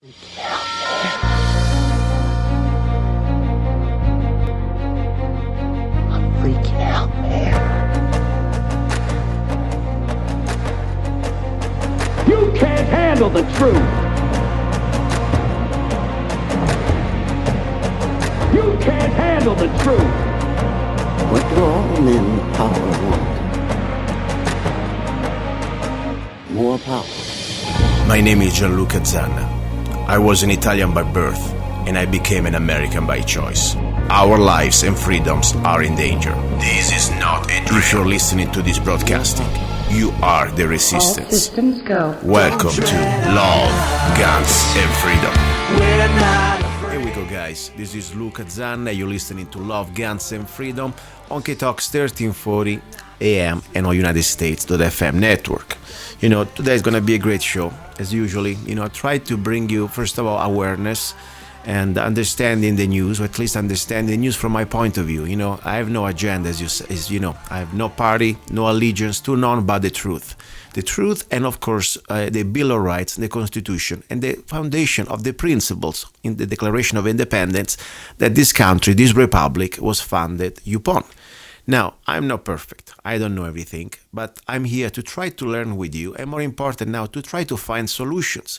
Freaking out, man. You can't handle the truth. You can't handle the truth. What do all men with power want? More power. My name is Luca Zanna. I was an Italian by birth, and I became an American by choice. Our lives and freedoms are in danger. This is not a drill. If you're listening to this broadcasting, you are the resistance. All systems go. Welcome to Love, Guns, and Freedom. Here we go, guys. This is Luca Zanna. You're listening to Love, Guns, and Freedom on K-Talks 1340 AM and on United States.fm network. Today is going to be a great show, as usually. I try to bring you, first of all, awareness and understanding the news, or at least understand the news from my point of view. I have no agenda, as you know. I have no party, no allegiance to none but the truth. The truth and, of course, the Bill of Rights, the Constitution, and the foundation of the principles in the Declaration of Independence that this country, this republic, was founded upon. Now, I'm not perfect. I don't know everything, but I'm here to try to learn with you, and more important now, to try to find solutions.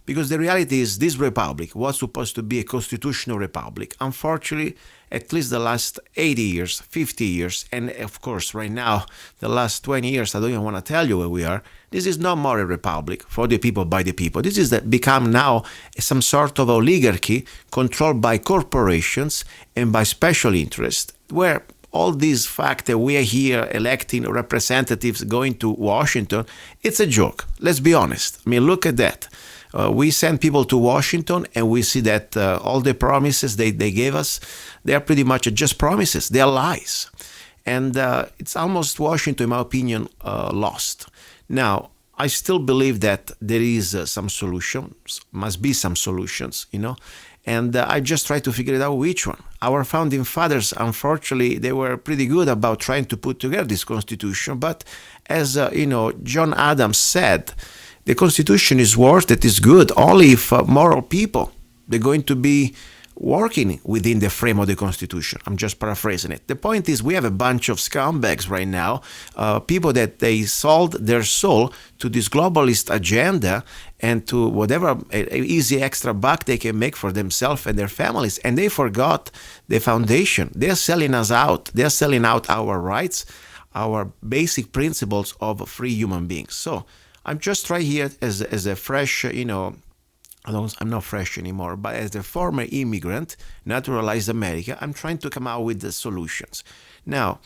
Because the reality is this republic was supposed to be a constitutional republic. Unfortunately, at least the last 80 years, 50 years, and of course right now, the last 20 years, I don't even want to tell you where we are, this is not more a republic for the people, by the people. This is become now some sort of oligarchy controlled by corporations and by special interests, where all these fact that we are here electing representatives going to Washington, it's a joke. Let's be honest. Look at that. We send people to Washington and we see that all the promises they gave us, they are pretty much just promises. They are lies. And it's almost Washington, in my opinion, lost. Now, I still believe that there is some solutions, must be some solutions, and I just try to figure it out which one. Our founding fathers, unfortunately, they were pretty good about trying to put together this constitution. But as, John Adams said, the constitution is worth it is good only if moral people, they're going to be working within the frame of the constitution. I'm just paraphrasing it. The point is we have a bunch of scumbags right now, people that they sold their soul to this globalist agenda and to whatever easy extra buck they can make for themselves and their families. And they forgot the foundation. They're selling us out. They're selling out our rights, our basic principles of free human beings. So I'm just trying here as a fresh, I'm not fresh anymore, but as a former immigrant, naturalized American, I'm trying to come out with the solutions. Now,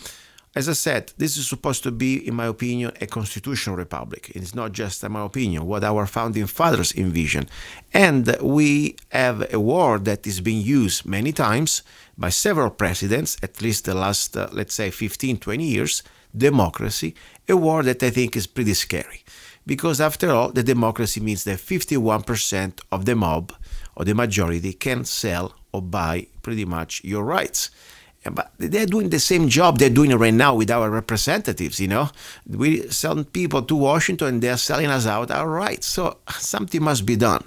as I said, this is supposed to be, in my opinion, a constitutional republic. It's not just, in my opinion, what our founding fathers envisioned. And we have a word that is being used many times by several presidents, at least the last, let's say, 15, 20 years, democracy, a word that I think is pretty scary. Because after all, the democracy means that 51% of the mob or the majority can sell or buy pretty much your rights. But they're doing the same job they're doing right now with our representatives, We send people to Washington and they're selling us out our rights. So something must be done.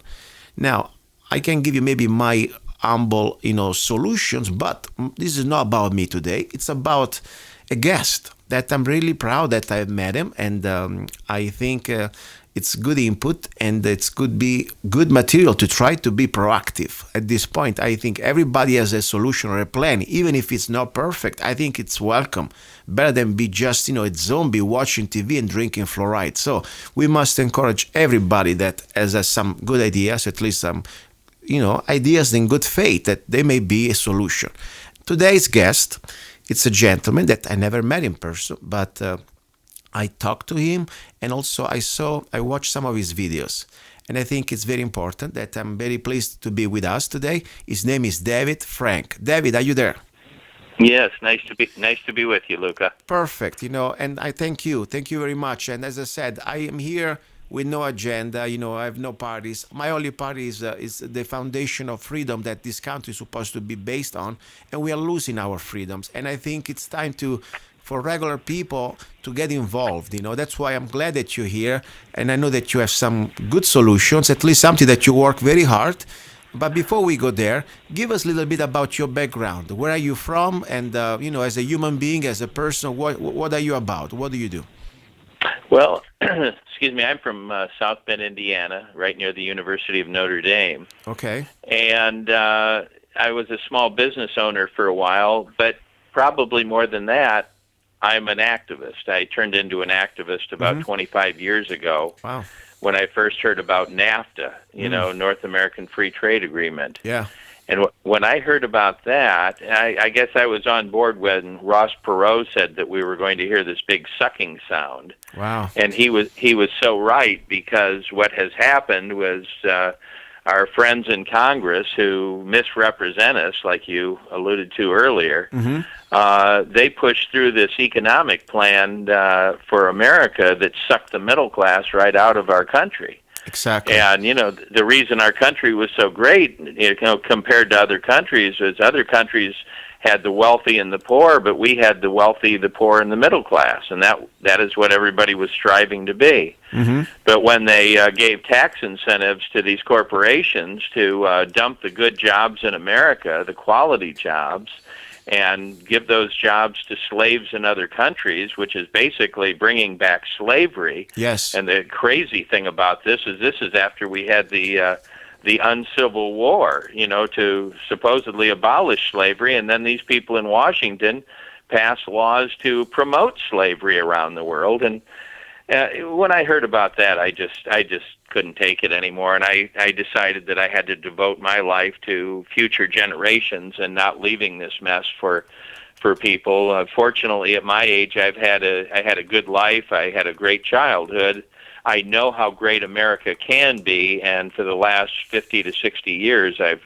Now, I can give you maybe my humble, solutions, but this is not about me today. It's about a guest that I'm really proud that I met him, and I think it's good input and it could be good material to try to be proactive. At this point, I think everybody has a solution or a plan, even if it's not perfect. I think it's welcome, better than be just a zombie watching TV and drinking fluoride. So we must encourage everybody that has some good ideas, at least some ideas in good faith that they may be a solution. Today's guest, it's a gentleman that I never met in person, but I talked to him, and also I watched some of his videos. And I think it's very important that I'm very pleased to be with us today. His name is David Frank. David, are you there? Yes, nice to be with you, Luca. Perfect, and I thank you. Thank you very much. And as I said, I am here with no agenda, I have no parties. My only party is the foundation of freedom that this country is supposed to be based on, and we are losing our freedoms. And I think it's time to for regular people to get involved. That's why I'm glad that you're here, and I know that you have some good solutions, at least something that you work very hard. But before we go there, give us a little bit about your background. Where are you from? And, as a human being, as a person, what are you about? What do you do? Well, excuse me, I'm from South Bend, Indiana, right near the University of Notre Dame. Okay. And I was a small business owner for a while, but probably more than that, I'm an activist. I turned into an activist about 25 years ago. Wow. When I first heard about NAFTA, North American Free Trade Agreement. Yeah. And when I heard about that, I guess I was on board when Ross Perot said that we were going to hear this big sucking sound. Wow. And he was so right, because what has happened was our friends in Congress who misrepresent us, like you alluded to earlier, they pushed through this economic plan for America that sucked the middle class right out of our country. Exactly. And, the reason our country was so great, compared to other countries, is other countries had the wealthy and the poor, but we had the wealthy, the poor, and the middle class, and that is what everybody was striving to be. But when they gave tax incentives to these corporations to dump the good jobs in America, the quality jobs, and give those jobs to slaves in other countries, which is basically bringing back slavery. Yes. And the crazy thing about this is after we had the uncivil war, to supposedly abolish slavery, and then these people in Washington passed laws to promote slavery around the world. And when I heard about that, I just couldn't take it anymore, and I decided that I had to devote my life to future generations and not leaving this mess for people. Fortunately, at my age, I had a good life. I had a great childhood. I know how great America can be, and for the last 50 to 60 years, I've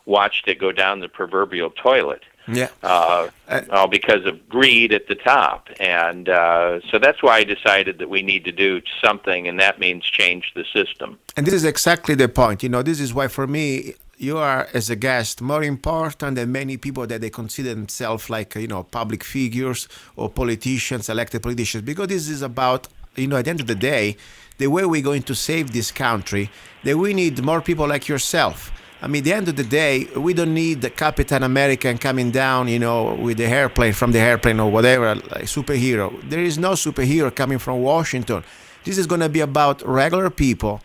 watched it go down the proverbial toilet. Yeah. All because of greed at the top. And so that's why I decided that we need to do something, and that means change the system. And this is exactly the point. This is why, for me, you are, as a guest, more important than many people that they consider themselves like, public figures or politicians, elected politicians, because this is about, at the end of the day, the way we're going to save this country, that we need more people like yourself. At the end of the day, we don't need the Captain America coming down, with the airplane, from the airplane or whatever, like superhero. There is no superhero coming from Washington. This is going to be about regular people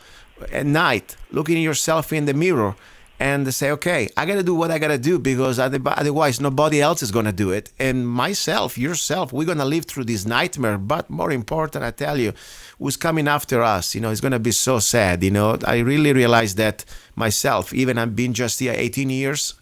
at night, looking at yourself in the mirror and say, okay, I got to do what I got to do, because otherwise nobody else is going to do it. And myself, yourself, we're going to live through this nightmare. But more important, I tell you, who's coming after us, it's going to be so sad. I really realized that myself. Even I've been just here 18 years,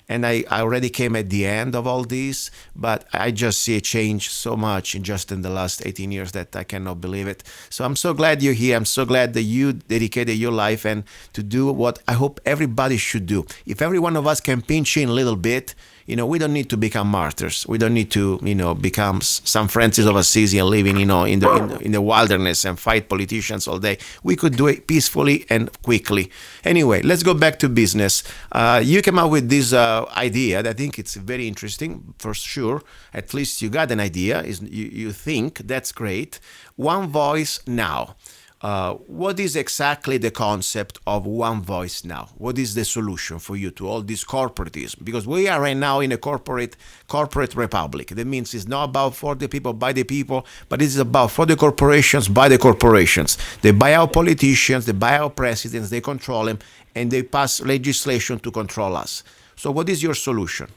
and I already came at the end of all this, but I just see a change so much in the last 18 years that I cannot believe it. So I'm so glad you're here. I'm so glad that you dedicated your life and to do what I hope everybody should do. If every one of us can pinch in a little bit, we don't need to become martyrs. We don't need to, become St. Francis of Assisi and living, in the wilderness and fight politicians all day. We could do it peacefully and quickly. Anyway, let's go back to business. You came up with this idea that I think it's very interesting, for sure. At least you got an idea. You think that's great. One voice now. What is exactly the concept of one voice now? What is the solution for you to all this corporatism? Because we are right now in a corporate republic. That means it's not about for the people, by the people, but it's about for the corporations, by the corporations. They buy out politicians, they buy out presidents, they control them, and they pass legislation to control us. So what is your solution?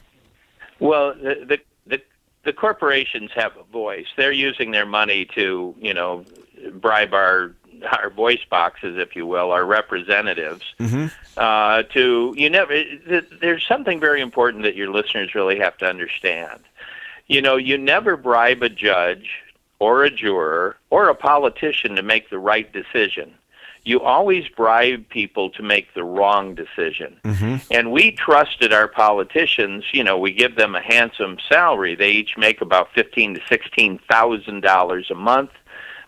Well, the corporations have a voice. They're using their money to, bribe our voice boxes, if you will, our representatives. There's something very important that your listeners really have to understand. You never bribe a judge or a juror or a politician to make the right decision. You always bribe people to make the wrong decision. And we trusted our politicians. We give them a handsome salary. They each make about $15,000 to $16,000 a month.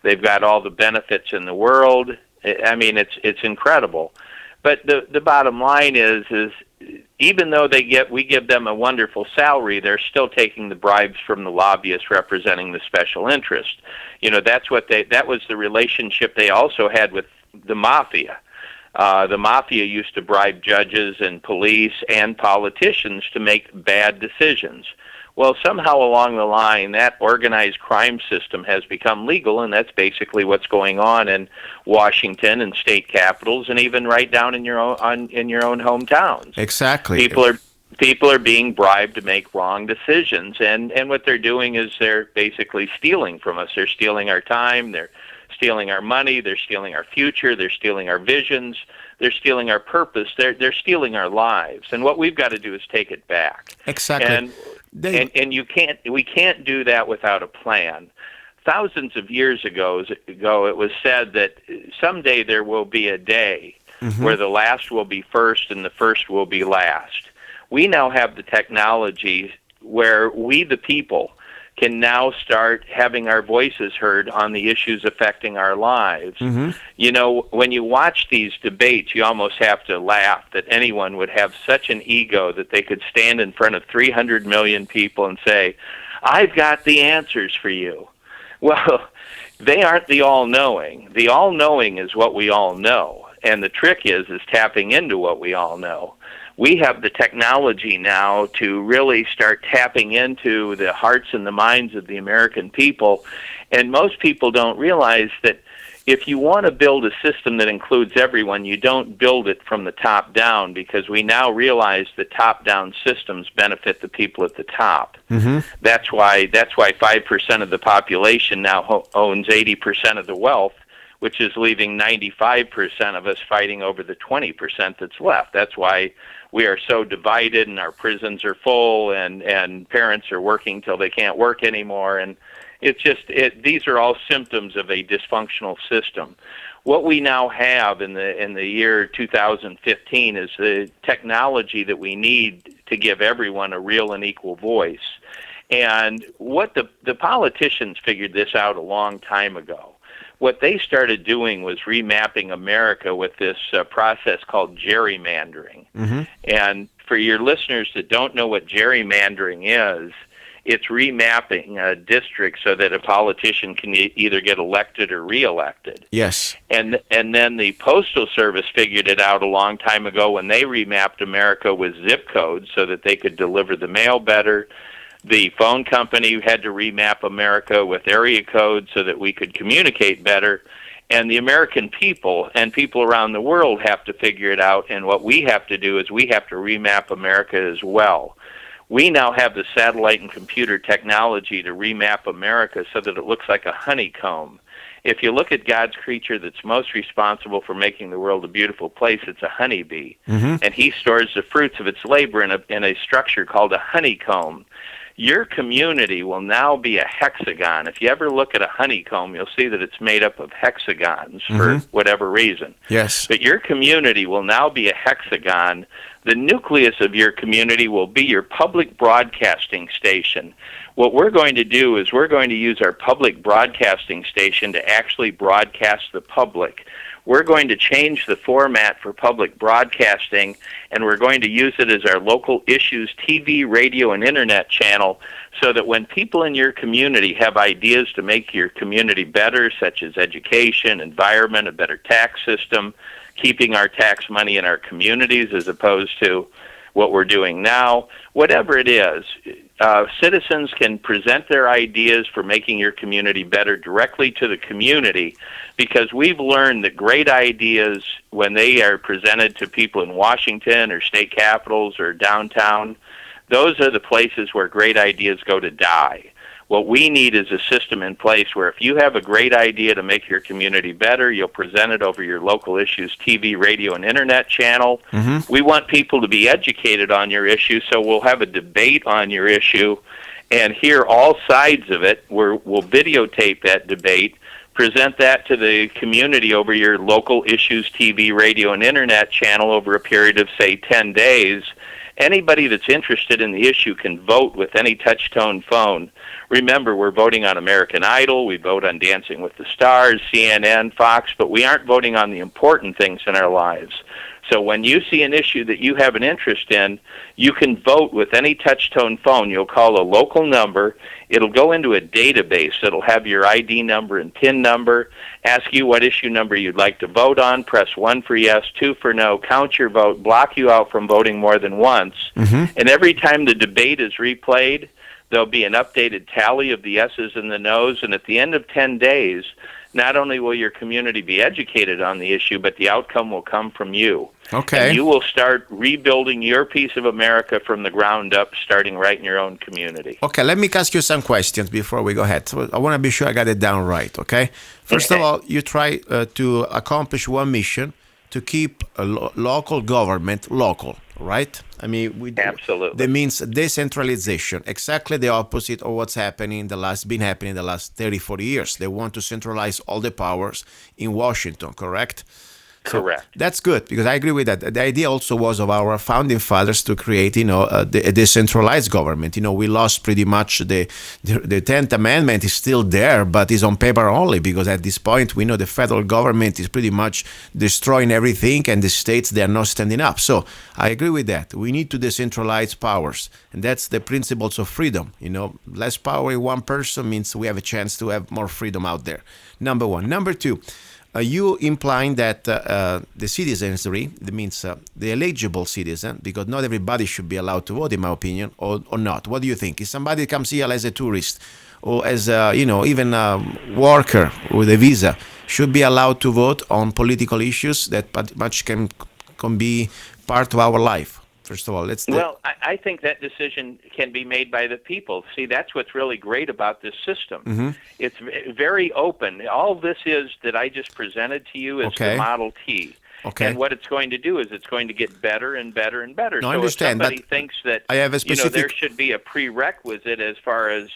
They've got all the benefits in the world. It's incredible. But the bottom line is even though we give them a wonderful salary, they're still taking the bribes from the lobbyists representing the special interest. That was the relationship they also had with the mafia. The mafia used to bribe judges and police and politicians to make bad decisions. Well, somehow along the line, that organized crime system has become legal, and that's basically what's going on in Washington and state capitals, and even right down in your own hometowns. Exactly. People are being bribed to make wrong decisions, and what they're doing is they're basically stealing from us. They're stealing our time. They're stealing our money. They're stealing our future. They're stealing our visions. They're stealing our purpose. They're stealing our lives. And what we've got to do is take it back. Exactly. And we can't do that without a plan. Thousands of years ago, it was said that someday there will be a day where the last will be first and the first will be last. We now have the technology where we, the people, can now start having our voices heard on the issues affecting our lives. When you watch these debates, you almost have to laugh that anyone would have such an ego that they could stand in front of 300 million people and say, "I've got the answers for you." Well, they aren't the all-knowing. The all-knowing is what we all know, and the trick is tapping into what we all know. We have the technology now to really start tapping into the hearts and the minds of the American people, and most people don't realize that if you want to build a system that includes everyone, you don't build it from the top down, because we now realize that top-down systems benefit the people at the top. That's why 5% of the population now owns 80% of the wealth, which is leaving 95% of us fighting over the 20% that's left. That's why we are so divided, and our prisons are full, and parents are working till they can't work anymore. And these are all symptoms of a dysfunctional system. What we now have in the year 2015 is the technology that we need to give everyone a real and equal voice. And what the politicians figured this out a long time ago. What they started doing was remapping America with this process called gerrymandering. And for your listeners that don't know what gerrymandering is, it's remapping a district so that a politician can either get elected or reelected. Yes. And then the Postal Service figured it out a long time ago when they remapped America with zip codes so that they could deliver the mail better. The phone company had to remap America with area codes so that we could communicate better. And the American people and people around the world have to figure it out. And what we have to do is we have to remap America as well. We now have the satellite and computer technology to remap America so that it looks like a honeycomb. If you look at God's creature that's most responsible for making the world a beautiful place, it's a honeybee. And he stores the fruits of its labor in a structure called a honeycomb. Your community will now be a hexagon. If you ever look at a honeycomb, you'll see that it's made up of hexagons for whatever reason. Yes. But your community will now be a hexagon. The nucleus of your community will be your public broadcasting station. What we're going to do is we're going to use our public broadcasting station to actually broadcast the public. We're going to change the format for public broadcasting, and we're going to use it as our local issues TV, radio, and internet channel, so that when people in your community have ideas to make your community better, such as education, environment, a better tax system, keeping our tax money in our communities as opposed to what we're doing now, whatever it is, citizens can present their ideas for making your community better directly to the community, because we've learned that great ideas, when they are presented to people in Washington or state capitals or downtown, those are the places where great ideas go to die. What we need is a system in place where if you have a great idea to make your community better, you'll present it over your local issues TV, radio, and internet channel. We want people to be educated on your issue, so we'll have a debate on your issue and hear all sides of it. We'll videotape that debate, present that to the community over your local issues TV, radio, and internet channel over a period of, say, 10 days. Anybody that's interested in the issue can vote with any touch-tone phone. Remember, we're voting on American Idol, we vote on Dancing with the Stars, CNN, Fox, but we aren't voting on the important things in our lives. So when you see an issue that you have an interest in, you can vote with any touch-tone phone. You'll call a local number. It'll go into a database. It'll have your ID number and PIN number, ask you what issue number you'd like to vote on, press 1 for yes, 2 for no, count your vote, block you out from voting more than once. And every time the debate is replayed, there'll be an updated tally of the yeses and the nos, and at the end of 10 days, not only will your community be educated on the issue, but the outcome will come from you. Okay. And you will start rebuilding your piece of America from the ground up, starting right in your own community. Okay, let me ask you some questions before we go ahead. So I want to be sure I got it down right, okay? First of all, you try to accomplish one mission, to keep a local government local, right? I mean, absolutely. That means decentralization, exactly the opposite of what's happening been happening in the last 30, 40 years. They want to centralize all the powers in Washington, correct? Correct. So that's good, because I agree with that. The idea also was of our founding fathers to create, a decentralized government. We lost pretty much the 10th Amendment is still there, but is on paper only, because at this point we know the federal government is pretty much destroying everything, and the states, they are not standing up. So I agree with that. We need to decentralize powers, and that's the principles of freedom. Less power in one person means we have a chance to have more freedom out there. Number one. Number two. You implying that the citizenry, that means the eligible citizen, because not everybody should be allowed to vote, in my opinion, or not. What do you think? If somebody comes here as a tourist or as even a worker with a visa, should be allowed to vote on political issues that pretty much can be part of our life? First of all, Well, I think that decision can be made by the people. See, that's what's really great about this system. It's very open. All this is that I just presented to you is the Model T. Okay. And what it's going to do is it's going to get better and better and better. No, so I understand, if somebody thinks that I have a specific... there should be a prerequisite as far as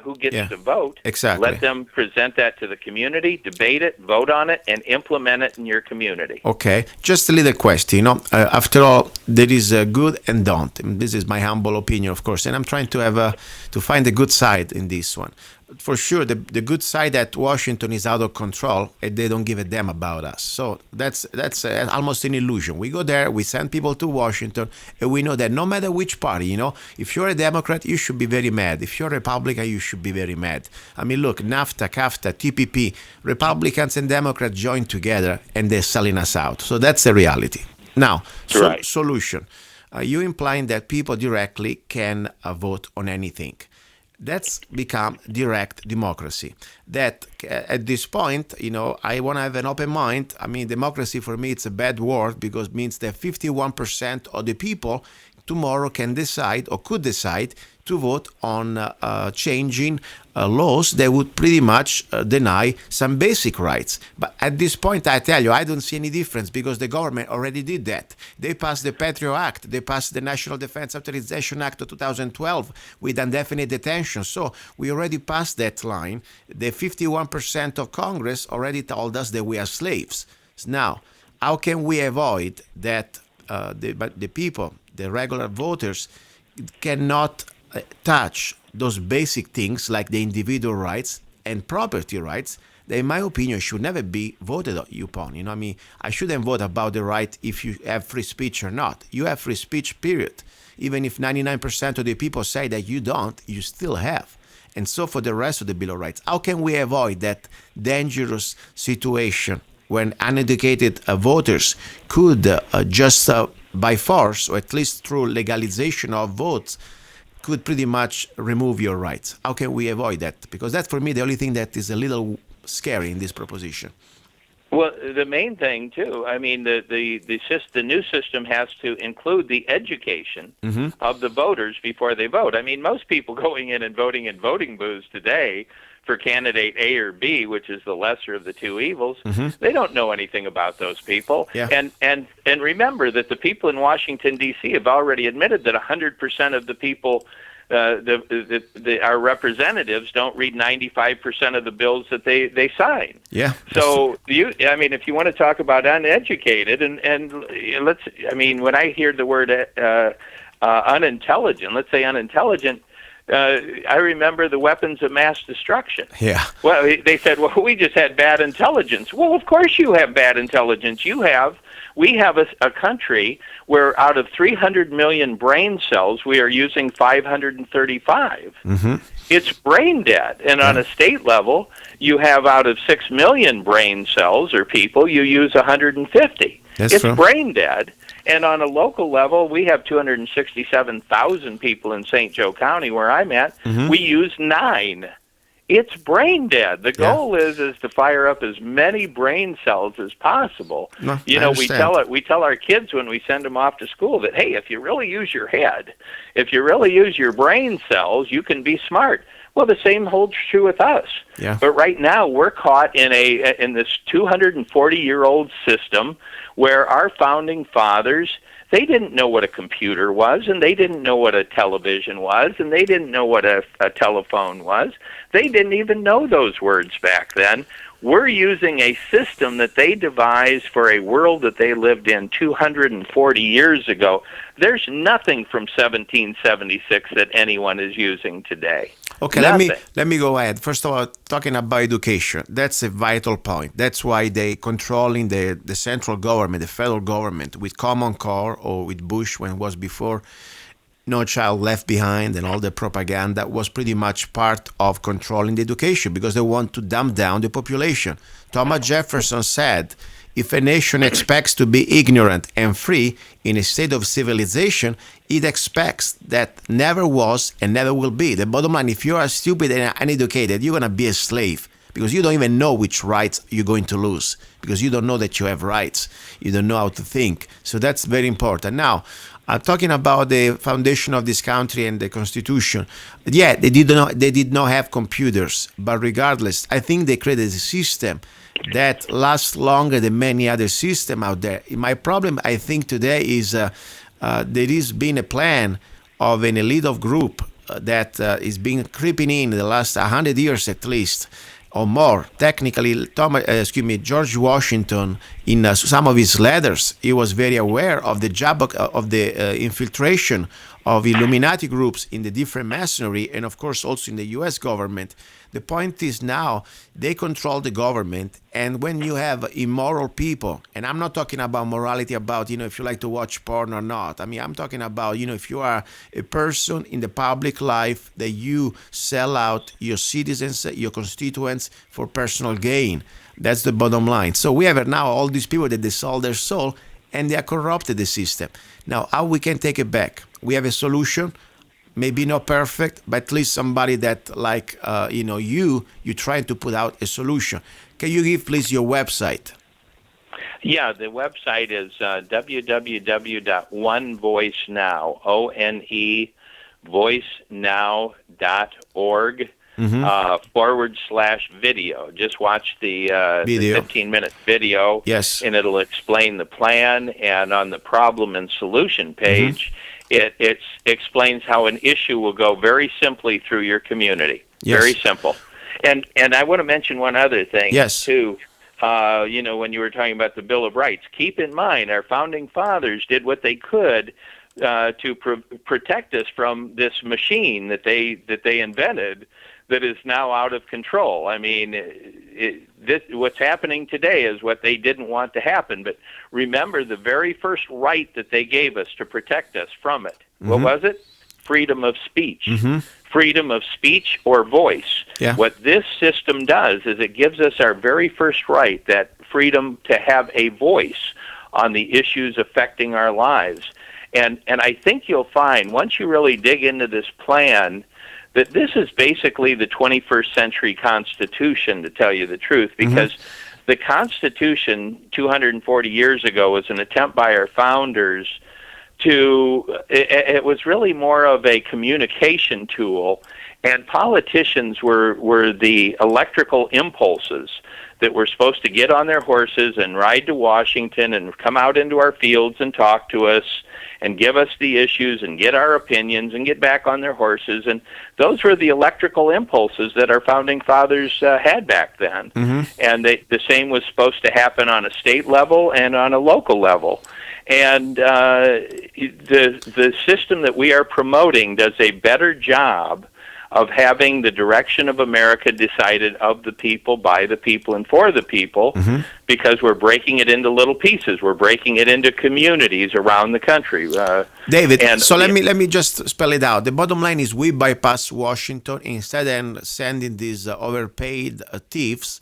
who gets to vote, exactly. Let them present that to the community, debate it, vote on it, and implement it in your community. Okay. Just a little question. After all, there is a good and don't. And this is my humble opinion, of course, and I'm trying to find the good side in this one. For sure, the good side that Washington is out of control and they don't give a damn about us. So that's almost an illusion. We go there, we send people to Washington, and we know that no matter which party, if you're a Democrat, you should be very mad. If you're a Republican, you should be very mad. I mean, look, NAFTA, CAFTA, TPP, Republicans and Democrats join together and they're selling us out. So that's the reality. Now, solution. You implying that people directly can vote on anything. That's become direct democracy. That at this point, I want to have an open mind. I mean, democracy for me, it's a bad word because it means that 51% of the people tomorrow can decide or could decide to vote on changing laws that would pretty much deny some basic rights. But at this point, I tell you, I don't see any difference because the government already did that. They passed the Patriot Act. They passed the National Defense Authorization Act of 2012 with indefinite detention. So we already passed that line. The 51% of Congress already told us that we are slaves. Now, how can we avoid that the people, the regular voters, cannot touch those basic things like the individual rights and property rights that, in my opinion, should never be voted upon. I shouldn't vote about the right if you have free speech or not. You have free speech, period. Even if 99% of the people say that you don't, you still have. And so for the rest of the Bill of Rights, how can we avoid that dangerous situation when uneducated voters could just by force, or at least through legalization of votes, could pretty much remove your rights? How can we avoid that? Because that's, for me, the only thing that is a little scary in this proposition. Well, the main thing, too, I mean, the new system has to include the education of the voters before they vote. I mean, most people going in and voting in voting booths today for candidate A or B, which is the lesser of the two evils, they don't know anything about those people. Yeah. And remember that the people in Washington, D.C. have already admitted that 100% of the people, our representatives, don't read 95% of the bills that they sign. Yeah. So, if you want to talk about uneducated, and when I hear the word unintelligent, let's say unintelligent, I remember the weapons of mass destruction. Yeah. Well, they said, well, we just had bad intelligence. Well, of course you have bad intelligence. You have We have a country where out of 300 million brain cells, we are using 535. It's brain dead. And on a state level, you have out of 6 million brain cells or people, you use 150. It's true. brain dead. And on a local level, we have 267,000 people in St. Joe County, where I'm at. We use 9. It's brain dead. The goal is to fire up as many brain cells as possible. No, you I know, understand. we tell our kids when we send them off to school that, hey, if you really use your head, if you really use your brain cells, you can be smart. Well, the same holds true with us. Yeah. But right now, we're caught in this 240-year-old system where our founding fathers, they didn't know what a computer was, and they didn't know what a television was, and they didn't know what a telephone was. They didn't even know those words back then. We're using a system that they devised for a world that they lived in 240 years ago. There's nothing from 1776 that anyone is using today. Okay, let me go ahead. First of all, talking about education, that's a vital point. That's why they controlling the central government, the federal government, with Common Core or with Bush when it was before, No Child Left Behind and all the propaganda was pretty much part of controlling the education because they want to dumb down the population. Thomas Jefferson said, if a nation expects to be ignorant and free in a state of civilization, it expects that never was and never will be. The bottom line, if you are stupid and uneducated, you're going to be a slave because you don't even know which rights you're going to lose because you don't know that you have rights. You don't know how to think. So that's very important. Now, talking about the foundation of this country and the Constitution, yeah, they did not have computers, but regardless, I think they created a system that lasts longer than many other systems out there. My problem, I think, today is there is been a plan of an elite of group that is being creeping in the last 100 years at least, or more. Technically, George Washington, in some of his letters, he was very aware of the job of the infiltration of Illuminati groups in the different masonry, and of course also in the U.S. government. The point is now they control the government, and when you have immoral people, and I'm not talking about morality about, if you like to watch porn or not. I mean, I'm talking about, if you are a person in the public life that you sell out your citizens, your constituents for personal gain. That's the bottom line. So we have now all these people that they sold their soul and they are corrupted the system. Now, how we can take it back? We have a solution. Maybe not perfect, but at least somebody that, like, you're trying to put out a solution. Can you give, please, your website? Yeah, the website is www.onevoicenow, O-N-E, voicenow.org, /video. Just watch the 15-minute video, yes, and it'll explain the plan. And on the problem and solution page, it explains how an issue will go very simply through your community. Yes. Very simple. And I want to mention one other thing, too. When you were talking about the Bill of Rights, keep in mind our founding fathers did what they could to protect us from this machine that they invented that is now out of control. I mean, what's happening today is what they didn't want to happen. But remember, the very first right that they gave us to protect us from it, what was it? Freedom of speech. Freedom of speech or voice. Yeah. What this system does is it gives us our very first right, that freedom to have a voice on the issues affecting our lives. And I think you'll find, once you really dig into this plan, that this is basically the 21st century Constitution, to tell you the truth, because the Constitution 240 years ago was an attempt by our founders it was really more of a communication tool, and politicians were the electrical impulses that were supposed to get on their horses and ride to Washington and come out into our fields and talk to us and give us the issues and get our opinions and get back on their horses. And those were the electrical impulses that our founding fathers had back then. And the same was supposed to happen on a state level and on a local level. And the system that we are promoting does a better job of having the direction of America decided of the people, by the people, and for the people, because we're breaking it into little pieces. We're breaking it into communities around the country. David, and so let me just spell it out. The bottom line is we bypass Washington instead of sending these overpaid thieves,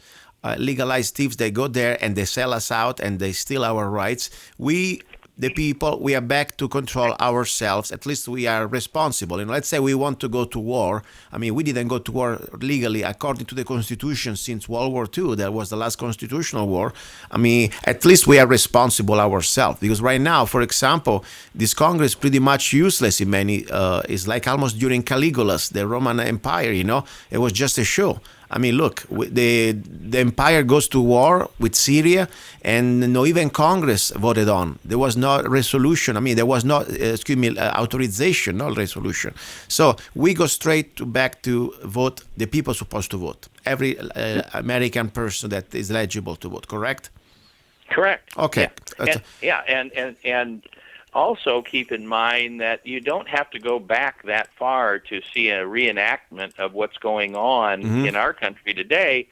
legalized thieves. They go there and they sell us out and they steal our rights. We, the people, we are back to control ourselves. At least we are responsible. And let's say we want to go to war. I mean, we didn't go to war legally according to the Constitution since World War II. That was the last constitutional war. I mean, at least we are responsible ourselves. Because right now, for example, this Congress is pretty much useless in many. It's like almost during Caligula's, the Roman Empire. It was just a show. I mean, look, the empire goes to war with Syria, and no even Congress voted on. There was no resolution. I mean, there was no, authorization, no resolution. So we go straight back to vote. The people supposed to vote. Every American person that is eligible to vote. Correct? Correct. Okay. And also keep in mind that you don't have to go back that far to see a reenactment of what's going on in our country today.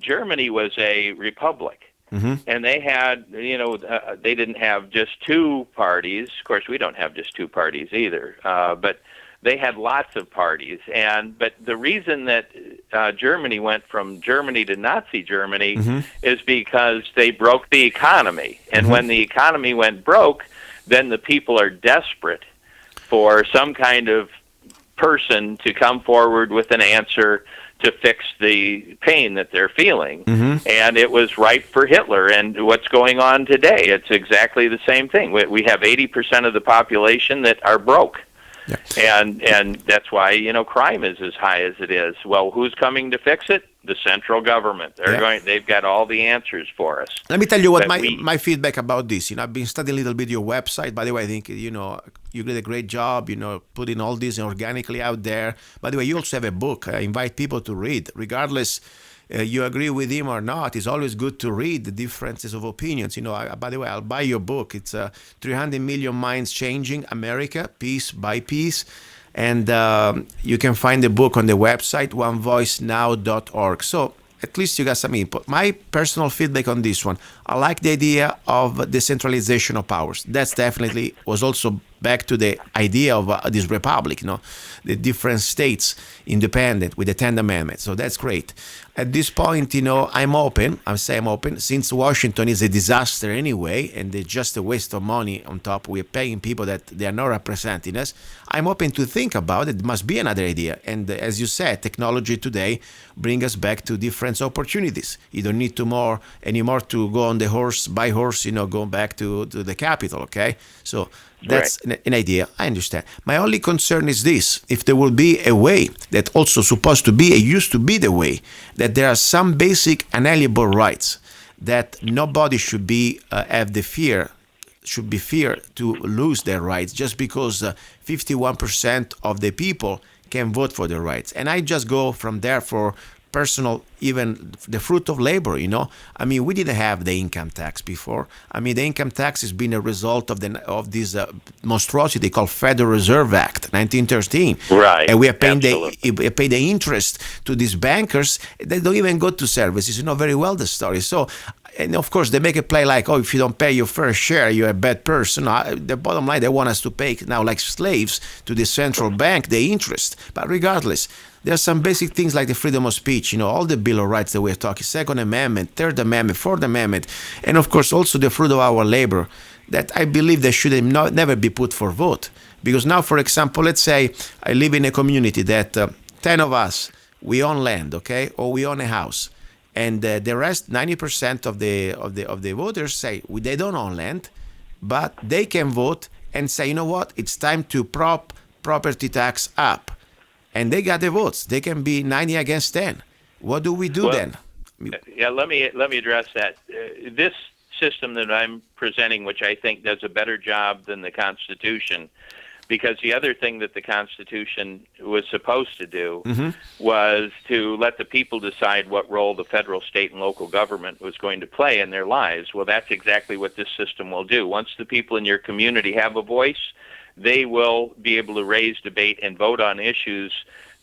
Germany was a republic, and they had, they didn't have just two parties. Of course, we don't have just two parties either, but they had lots of parties. But the reason that Germany went from Germany to Nazi Germany is because they broke the economy. And when the economy went broke, then the people are desperate for some kind of person to come forward with an answer to fix the pain that they're feeling. And it was ripe for Hitler. And what's going on today, it's exactly the same thing. We have 80% of the population that are broke. Yeah. And that's why, crime is as high as it is. Well, who's coming to fix it? The central government. They've got all the answers for us. Let me tell you what my feedback about this. I've been studying a little bit your website. By the way, I think you did a great job, putting all this organically out there. By the way, you also have a book. I invite people to read, regardless you agree with him or not. It's always good to read the differences of opinions. By the way, I'll buy your book. It's 300 Million Minds Changing America, Piece by Piece. And you can find the book on the website, onevoicenow.org. So at least you got some input. My personal feedback on this one, I like the idea of decentralization of powers. That's definitely was also back to the idea of this republic, the different states independent with the 10th Amendment. So that's great. At this point, I'm open. I'm open. Since Washington is a disaster anyway, and it's just a waste of money on top, we're paying people that they are not representing us. I'm open to think about it. It must be another idea. And as you said, technology today brings us back to different opportunities. You don't need anymore to go on the horse, by horse, go back to the capital, okay? So that's an idea. I understand. My only concern is this. If there will be a way that also supposed to be, it used to be the way, that there are some basic inalienable rights that nobody should be should be feared to lose their rights just because 51% of the people can vote for their rights. And I just go from there for personal, even the fruit of labor, I mean, we didn't have the income tax before. I mean, the income tax has been a result of this monstrosity called Federal Reserve Act, 1913. Right. And we are paying the interest to these bankers. They don't even go to services. You know very well the story. So, and of course, they make a play like, if you don't pay your fair share, you're a bad person. The bottom line, they want us to pay now like slaves to the central bank, the interest. But regardless, there are some basic things like the freedom of speech, all the Bill of Rights that we're talking, Second Amendment, Third Amendment, Fourth Amendment, and of course also the fruit of our labor that I believe they should never be put for vote. Because now, for example, let's say I live in a community that 10 of us, we own land, okay, or we own a house. And the rest, 90% of the voters say they don't own land, but they can vote and say, you know what, it's time to prop property tax up. And they got the votes. They can be 90 against 10. What do we do then? Yeah, let me address that. This system that I'm presenting, which I think does a better job than the Constitution, because the other thing that the Constitution was supposed to do was to let the people decide what role the federal, state, and local government was going to play in their lives. Well, that's exactly what this system will do. Once the people in your community have a voice, they will be able to raise, debate, and vote on issues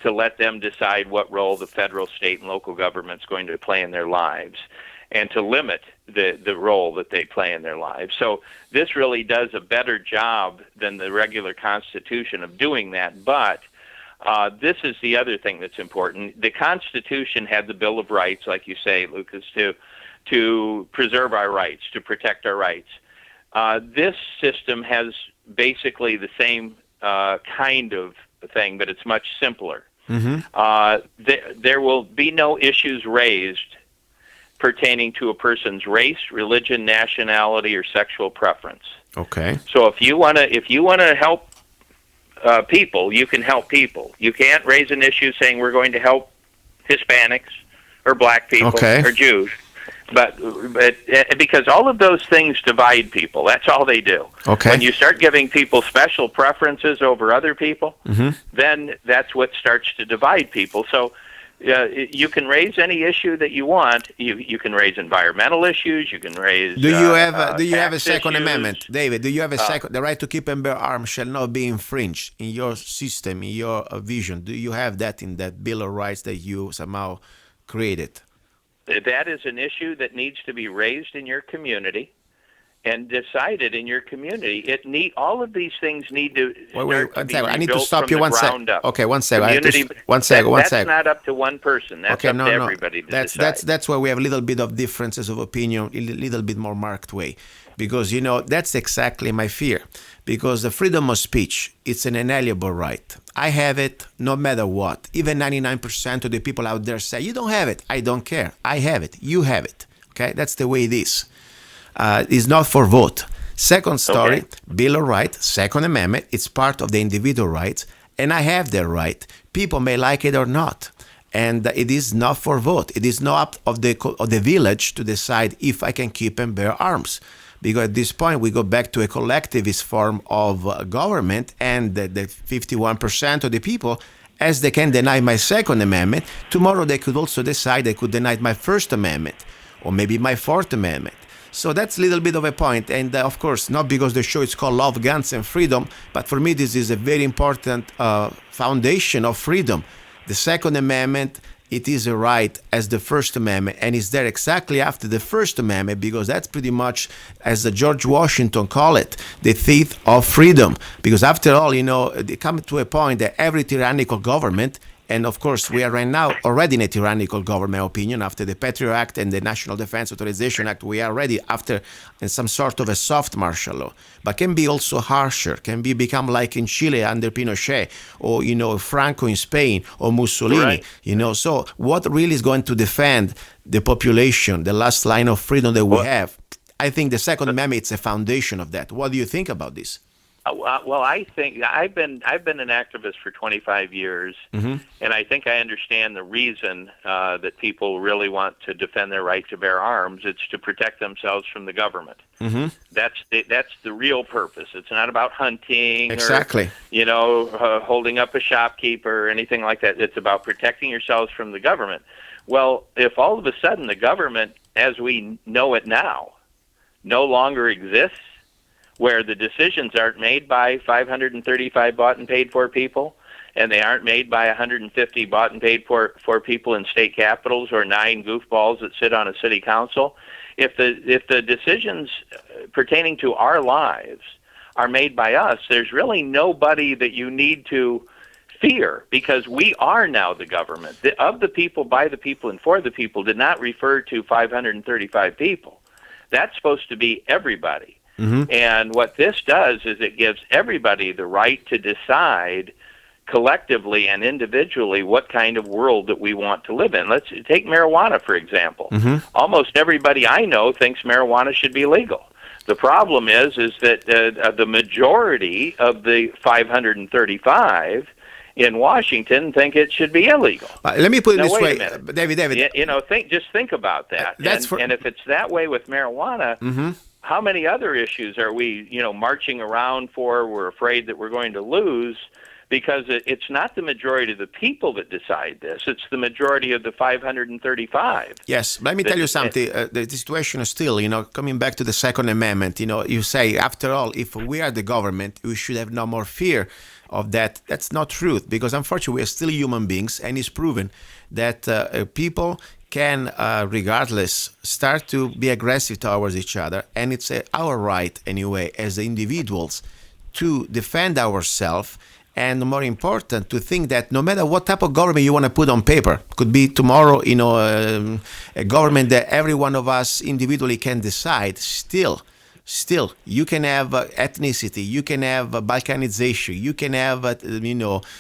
to let them decide what role the federal, state, and local government's going to play in their lives, and to limit the role that they play in their lives. So this really does a better job than the regular Constitution of doing that. But this is the other thing that's important. The Constitution had the Bill of Rights, like you say, Lucas, to preserve our rights, to protect our rights. This system has basically the same kind of thing, but it's much simpler. There will be no issues raised pertaining to a person's race, religion, nationality, or sexual preference. Okay. So if you want to help people, you can help people. You can't raise an issue saying we're going to help Hispanics or black people or Jews, but because all of those things divide people. That's all they do. Okay. When you start giving people special preferences over other people, then that's what starts to divide people. So you can raise any issue that you want. You can raise environmental issues. You can raise. Do you have a Second issues. Amendment, David? Do you have a second? The right to keep and bear arms shall not be infringed in your system, in your vision. Do you have that in that Bill of Rights that you somehow created? That is an issue that needs to be raised in your community and decided in your community. All of these things need to. Wait, I need to stop you one second. Okay, one second. That's not up to one person. That's up to everybody to decide. That's where we have a little bit of differences of opinion, a little bit more marked way, because that's exactly my fear. Because the freedom of speech, it's an inalienable right. I have it no matter what. Even 99% of the people out there say, you don't have it. I don't care. I have it. You have it. Okay, that's the way it is. It's not for vote. Second story, Bill of Rights, Second Amendment, it's part of the individual rights, and I have that right. People may like it or not, and it is not for vote. It is not up of the village to decide if I can keep and bear arms. Because at this point, we go back to a collectivist form of government, and the 51% of the people, as they can deny my Second Amendment, tomorrow they could also decide they could deny my First Amendment, or maybe my Fourth Amendment. So that's a little bit of a point. And of course, not because the show is called Love, Guns, and Freedom, but for me, this is a very important foundation of freedom. The Second Amendment, it is a right as the First Amendment, and it's there exactly after the First Amendment, because that's pretty much, as George Washington called it, the teeth of freedom. Because after all, they come to a point that every tyrannical government, and of course, we are right now already in a tyrannical government opinion after the Patriot Act and the National Defense Authorization Act. We are already after some sort of a soft martial law, but can be also harsher, can become like in Chile under Pinochet, or, Franco in Spain, or Mussolini, So what really is going to defend the population, the last line of freedom that we have? I think the Second Amendment is a foundation of that. What do you think about this? Well, I think I've been an activist for 25 years, and I think I understand the reason that people really want to defend their right to bear arms. It's to protect themselves from the government. That's the real purpose. It's not about hunting, exactly, or holding up a shopkeeper or anything like that. It's about protecting yourselves from the government. Well, if all of a sudden the government, as we know it now, no longer exists, where the decisions aren't made by 535 bought and paid for people, and they aren't made by 150 bought and paid for people in state capitals, or 9 goofballs that sit on a city council. If the decisions pertaining to our lives are made by us, there's really nobody that you need to fear, because we are now the government. Of the people, by the people, and for the people did not refer to 535 people. That's supposed to be everybody. And what this does is it gives everybody the right to decide collectively and individually what kind of world that we want to live in. Let's take marijuana, for example. Almost everybody I know thinks marijuana should be legal. The problem is that the majority of the 535 in Washington think it should be illegal. Let me put it this way, David. Just think about that. And if it's that way with marijuana, how many other issues are we, marching around for? We're afraid that we're going to lose because it's not the majority of the people that decide this. It's the majority of the 535. Yes, let me tell you something. The situation is still, coming back to the Second Amendment, you say, after all, if we are the government, we should have no more fear of that. That's not true, because unfortunately we are still human beings, and it's proven that people can, regardless, start to be aggressive towards each other, and it's our right, anyway, as individuals, to defend ourselves, and more important, to think that no matter what type of government you want to put on paper, could be tomorrow, a government that every one of us individually can decide, still, you can have ethnicity, you can have balkanization, you can have,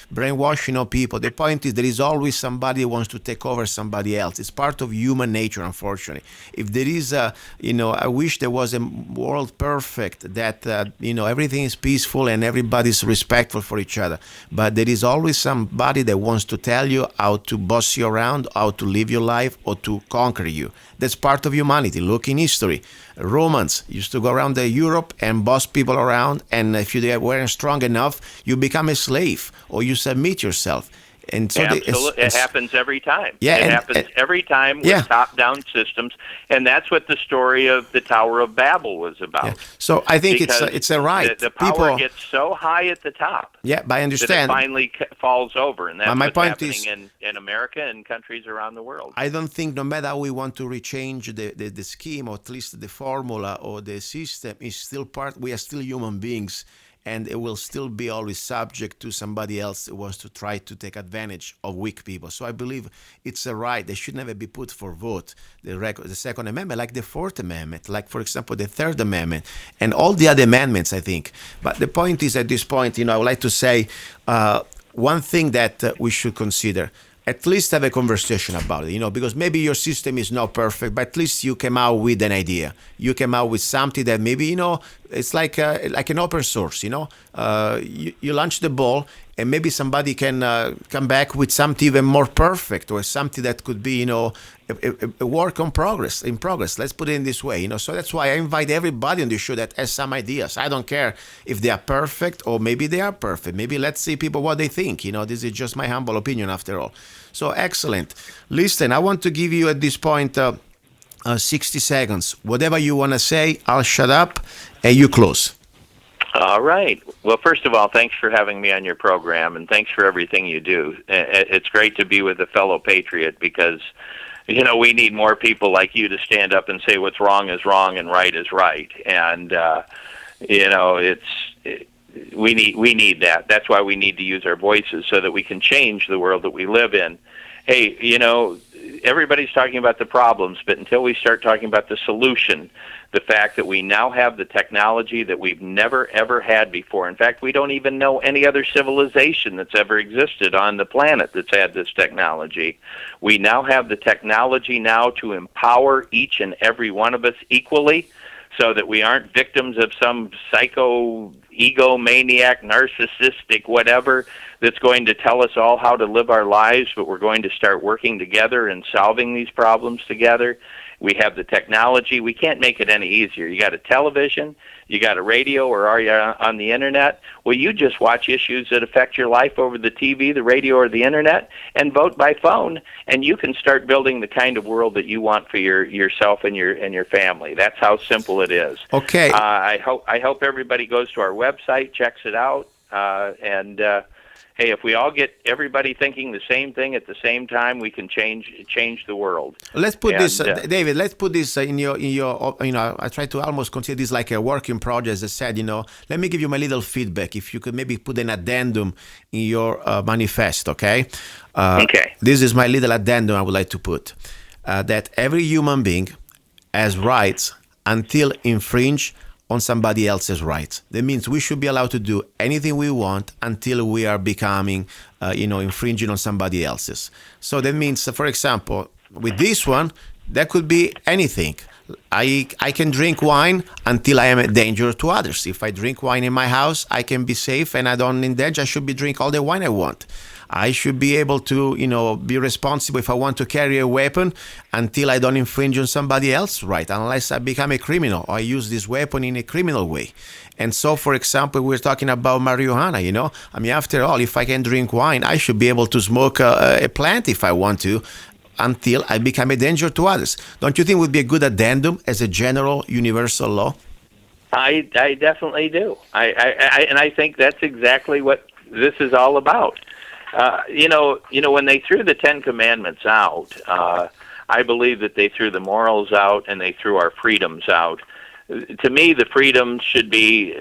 brainwashing of people. The point is there is always somebody who wants to take over somebody else. It's part of human nature, unfortunately. If there is I wish there was a world perfect, that, everything is peaceful and everybody's respectful for each other. But there is always somebody that wants to tell you how to boss you around, how to live your life, or to conquer you. That's part of humanity. Look in history. Romans used to go around Europe and boss people around, and if you weren't strong enough, you become a slave or you submit yourself. And so absolutely, it happens every time. Yeah, it happens every time with top-down systems, and that's what the story of the Tower of Babel was about. Yeah. So I think it's a right. The power gets so high at the top. Yeah, but I understand. That it finally falls over, and that's my what's point happening in America and countries around the world. I don't think, no matter how we want to rechange the scheme, or at least the formula or the system, is still part. We are still human beings. And it will still be always subject to somebody else who wants to try to take advantage of weak people. So I believe it's a right. They should never be put for vote. The Second Amendment, like the Fourth Amendment, like, for example, the Third Amendment, and all the other amendments, I think. But the point is, at this point, I would like to say one thing that we should consider. At least have a conversation about it, because maybe your system is not perfect, but at least you came out with an idea. You came out with something that maybe, it's like an open source, you launch the ball, and maybe somebody can come back with something even more perfect, or something that could be, a work in progress. Let's put it in this way, So that's why I invite everybody on the show that has some ideas. I don't care if they are perfect, or maybe they are perfect. Maybe let's see people what they think. This is just my humble opinion after all. So excellent. Listen, I want to give you at this point 60 seconds. Whatever you want to say, I'll shut up and you close. All right. Well, first of all, thanks for having me on your program, and thanks for everything you do. It's great to be with a fellow patriot, because we need more people like you to stand up and say what's wrong is wrong and right is right. And we need that. That's why we need to use our voices, so that we can change the world that we live in. Hey, everybody's talking about the problems, but until we start talking about the solution, the fact that we now have the technology that we've never, ever had before. In fact, we don't even know any other civilization that's ever existed on the planet that's had this technology. We now have the technology now to empower each and every one of us equally, so that we aren't victims of some psycho, egomaniac, narcissistic, whatever, that's going to tell us all how to live our lives, but we're going to start working together and solving these problems together. We have the technology. We can't make it any easier. You got a television, you got a radio, or are you on the internet? Well, you just watch issues that affect your life over the TV, the radio, or the internet, and vote by phone, and you can start building the kind of world that you want for yourself and your family. That's how simple it is. Okay. I hope everybody goes to our website, checks it out, and hey, if we all get everybody thinking the same thing at the same time, we can change the world. Let's put this, David. Let's put this in your. I try to almost consider this like a working project. As I said, let me give you my little feedback. If you could maybe put an addendum in your manifesto, okay? Okay. This is my little addendum I would like to put. That every human being has rights until infringed on somebody else's rights. That means we should be allowed to do anything we want until we are becoming, infringing on somebody else's. So that means, for example, with this one, that could be anything. I can drink wine until I am a danger to others. If I drink wine in my house, I can be safe and I don't endanger. I should be drink all the wine I want. I should be able to, be responsible if I want to carry a weapon until I don't infringe on somebody else's right, unless I become a criminal or I use this weapon in a criminal way. And so, for example, we're talking about marijuana, after all, if I can drink wine, I should be able to smoke a plant if I want to, until I become a danger to others. Don't you think it would be a good addendum as a general universal law? I definitely do. And I think that's exactly what this is all about. When they threw the Ten Commandments out, I believe that they threw the morals out and they threw our freedoms out. To me, the freedoms should be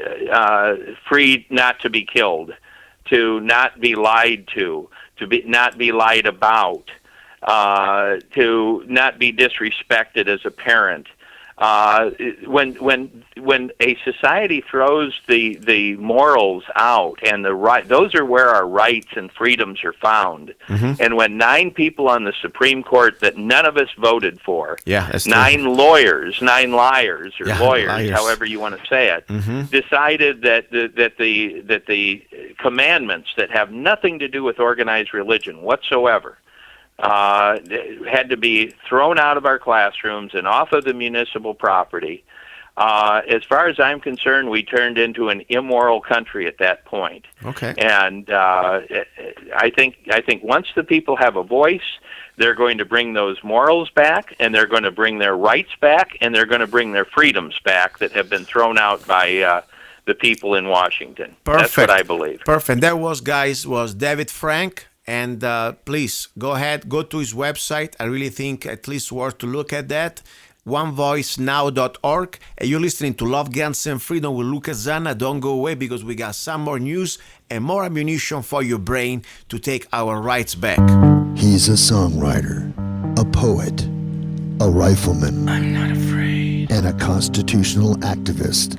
free not to be killed, to not be lied to not be lied about, to not be disrespected as a parent. When a society throws the morals out and the right, those are where our rights and freedoms are found. Mm-hmm. And when 9 people on the Supreme Court that none of us voted for, 9 lawyers, 9 liars, or lawyers, however you want to say it, mm-hmm. decided that the commandments that have nothing to do with organized religion whatsoever had to be thrown out of our classrooms and off of the municipal property. As far as I'm concerned, we turned into an immoral country at that point. Okay. And I think once the people have a voice, they're going to bring those morals back, and they're going to bring their rights back, and they're going to bring their freedoms back that have been thrown out by the people in Washington. Perfect. That's what I believe. Perfect. That was David Frank. And please go ahead, go to his website. I really think at least worth to look at that. onevoicenow.org. And you're listening to Love, Guns, and Freedom with Luca Zanna. Don't go away because we got some more news and more ammunition for your brain to take our rights back. He's a songwriter, a poet, a rifleman. I'm not afraid. And a constitutional activist.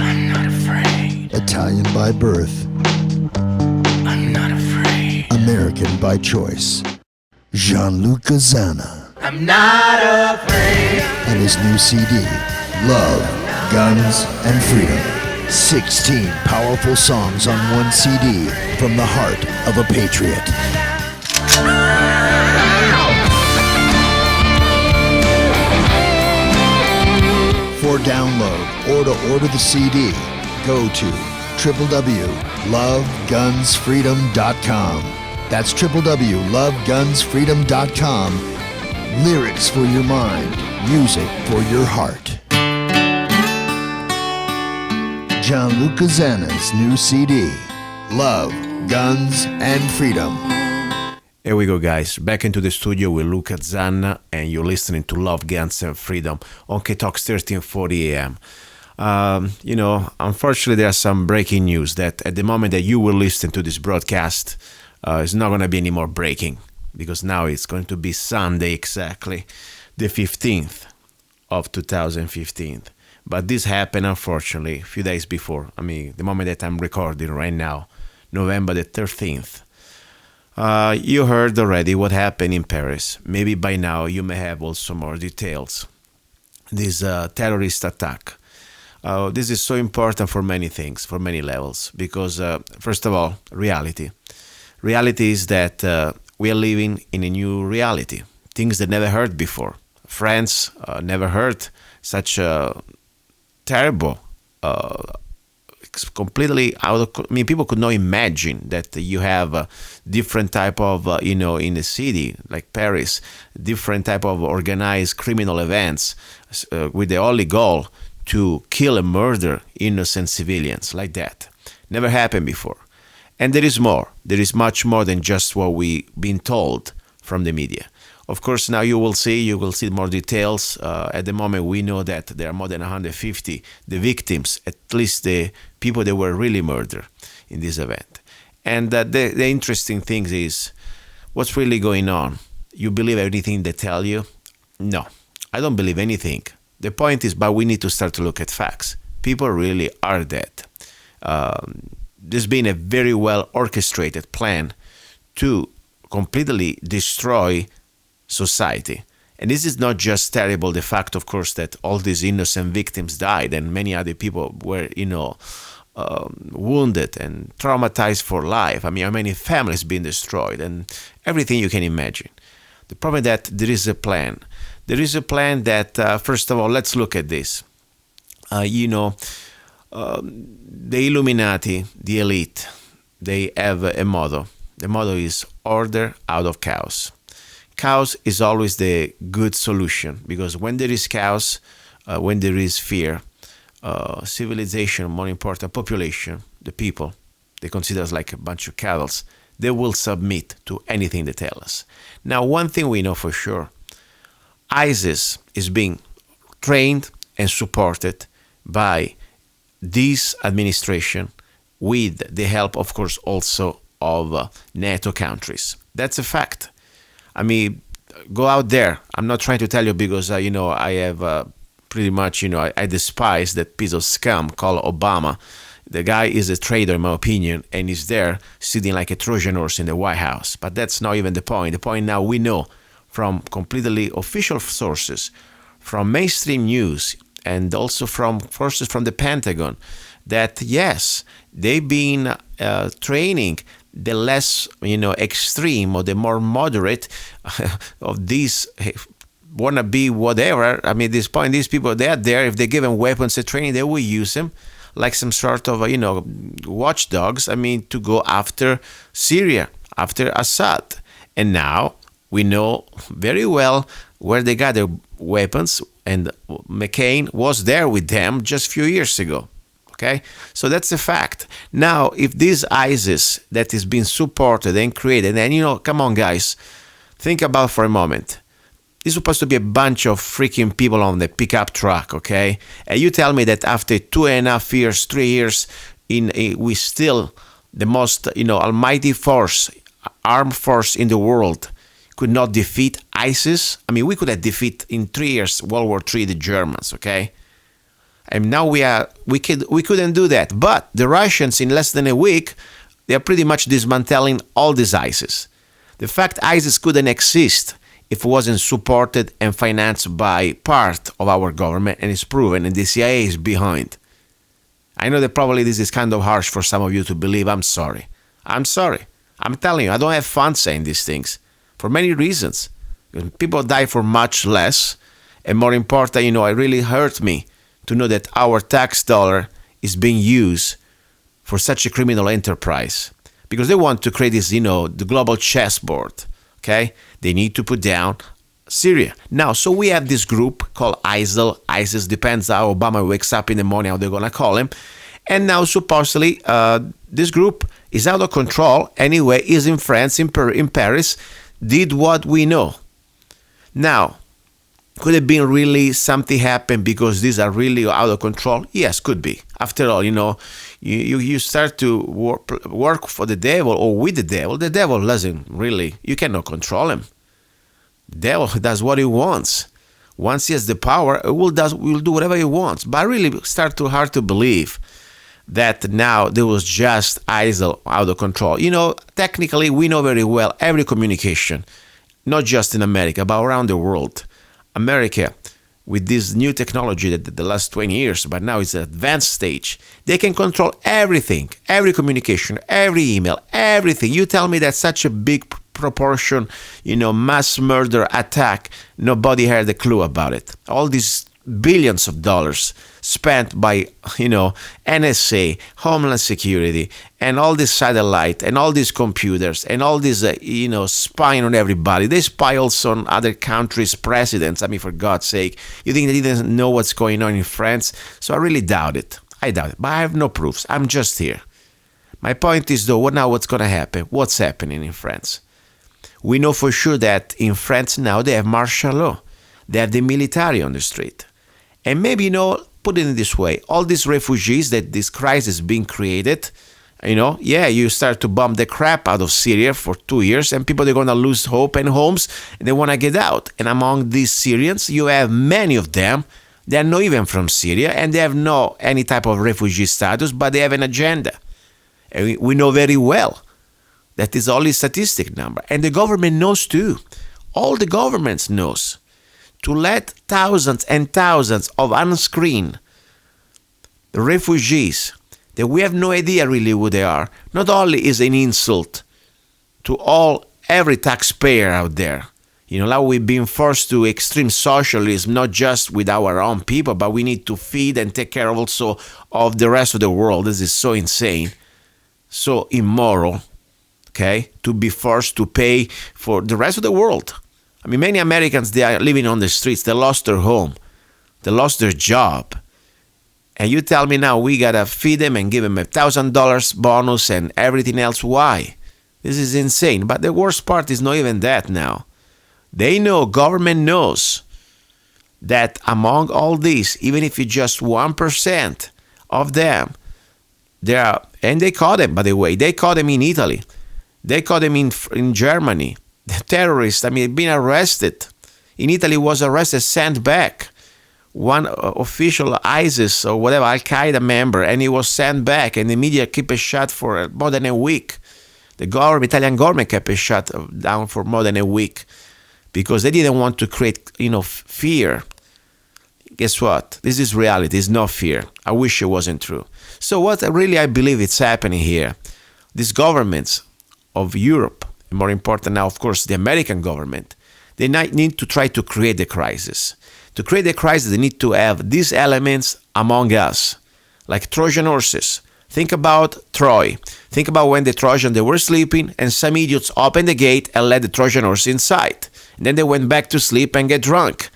I'm not afraid. Italian by birth. I'm not afraid. American by choice. Luca Zanna. I'm not afraid. And his new CD, Love, Guns, and Freedom. 16 powerful songs on one CD from the heart of a patriot. For download or to order the CD, go to www.lovegunsfreedom.com. That's www.lovegunsfreedom.com. Lyrics for your mind, music for your heart. Luca Zanna's new CD, Love, Guns, and Freedom. Here we go, guys. Back into the studio with Luca Zanna, and you're listening to Love, Guns, and Freedom on K-Talks 1340 AM. Unfortunately, there's some breaking news that at the moment that you will listen to this broadcast, it's not going to be any more breaking, because now it's going to be Sunday exactly, the 15th of 2015. But this happened, unfortunately, a few days before. The moment that I'm recording right now, November the 13th. You heard already what happened in Paris. Maybe by now you may have also more details. This terrorist attack. This is so important for many things, for many levels, because first of all, reality. Reality is that we are living in a new reality, things that never heard before. France never heard such a terrible, completely out of. People could not imagine that you have a different type of, in a city like Paris, different type of organized criminal events with the only goal to kill and murder innocent civilians like that. Never happened before. And there is more. There is much more than just what we've been told from the media. Of course, now you will see more details. At the moment, we know that there are more than 150 the victims, at least the people that were really murdered in this event. And the interesting thing is, what's really going on? You believe everything they tell you? No, I don't believe anything. The point is, but we need to start to look at facts. People really are dead. There's been a very well orchestrated plan to completely destroy society And this is not just terrible, the fact, of course, that all these innocent victims died and many other people were, wounded and traumatized for life. I mean, how many families being destroyed and everything you can imagine. The problem is that there is a plan. There is a plan that, first of all, let's look at this. The Illuminati, the elite, they have a motto. The motto is order out of chaos. Chaos is always the good solution, because when there is chaos, when there is fear, civilization, more important, population, the people, they consider us like a bunch of cattle. They will submit to anything they tell us. Now, one thing we know for sure, ISIS is being trained and supported by this administration with the help, of course, also of NATO countries. That's a fact. I mean, go out there. I'm not trying to tell you because, I have pretty much, I despise that piece of scum called Obama. The guy is a traitor, in my opinion, and he's there sitting like a Trojan horse in the White House. But that's not even the point. The point now, we know from completely official sources, from mainstream news, and also from forces from the Pentagon, that yes, they've been training the less, extreme or the more moderate of these wannabe whatever. I mean, at this point, these people, they are there. If they're given weapons and training, they will use them like some sort of, watchdogs, to go after Syria, after Assad. And now we know very well where they got their weapons, and McCain was there with them just a few years ago. Okay, so that's a fact. Now, if this ISIS that is being supported and created, and come on, guys, think about for a moment. This is supposed to be a bunch of freaking people on the pickup truck, okay? And you tell me that after 2.5 years, 3 years, we still the most, almighty force, armed force in the world, could not defeat ISIS? I mean, we could have defeated in 3 years World War III the Germans, okay? And now we couldn't do that. But the Russians, in less than a week, they are pretty much dismantling all this ISIS. The fact ISIS couldn't exist if it wasn't supported and financed by part of our government, and it's proven, and the CIA is behind. I know that probably this is kind of harsh for some of you to believe. I'm sorry. I'm telling you, I don't have fun saying these things for many reasons. People die for much less, and more important, it really hurt me to know that our tax dollar is being used for such a criminal enterprise, because they want to create this, the global chessboard, okay? They need to put down Syria. Now, so we have this group called ISIS, depends how Obama wakes up in the morning, how they're going to call him. And now, supposedly, this group is out of control. Anyway, is in France, in Paris, did what we know. Now, could it be really something happened because these are really out of control? Yes, could be. After all, you start to work for the devil or with the devil. The devil doesn't really, you cannot control him. The devil does what he wants. Once he has the power, he will do whatever he wants. But I really start too hard to believe that now there was just ISIL out of control. Technically, we know very well every communication, not just in America, but around the world. America, with this new technology that the last 20 years, but now it's an advanced stage, they can control everything, every communication, every email, everything. You tell me that such a big proportion, mass murder attack, nobody had a clue about it. All these billions of dollars spent by, NSA, Homeland Security, and all this satellite, and all these computers, and all this, spying on everybody. They spy also on other countries' presidents. I mean, for God's sake, you think they didn't know what's going on in France? So I really doubt it. But I have no proofs. I'm just here. My point is, though, what's going to happen? What's happening in France? We know for sure that in France now they have martial law. They have the military on the street. And maybe, put it in this way, all these refugees that this crisis is being created, you start to bomb the crap out of Syria for 2 years, and people, they're going to lose hope and homes, and they want to get out. And among these Syrians, you have many of them, they're not even from Syria, and they have no any type of refugee status, but they have an agenda. And we know very well that is only a statistic number. And the government knows too. All the governments knows to let thousands and thousands of unscreened refugees that we have no idea really who they are, not only is an insult to every taxpayer out there. Now we've been forced to extreme socialism, not just with our own people, but we need to feed and take care also of the rest of the world. This is so insane, so immoral, okay, to be forced to pay for the rest of the world. I mean, many Americans, they are living on the streets. They lost their home. They lost their job. And you tell me now we got to feed them and give them $1,000 bonus and everything else. Why? This is insane. But the worst part is not even that now. They know, government knows, that among all these, even if it's just 1% of them, and they caught them, by the way, they caught them in Italy. They caught them in Germany. The terrorists, being arrested. In Italy was arrested, sent back. One official ISIS or whatever, Al-Qaeda member, and he was sent back, and the media kept it shut for more than a week. The Italian government kept it shut down for more than a week because they didn't want to create, fear. Guess what? This is reality. It's not fear. I wish it wasn't true. So what really I believe is happening here, these governments of Europe, and more important now, of course, the American government, they need to try to create the crisis. To create the crisis, they need to have these elements among us, like Trojan horses. Think about Troy. Think about when the Trojans, they were sleeping, and some idiots opened the gate and let the Trojan horse inside. And then they went back to sleep and get drunk.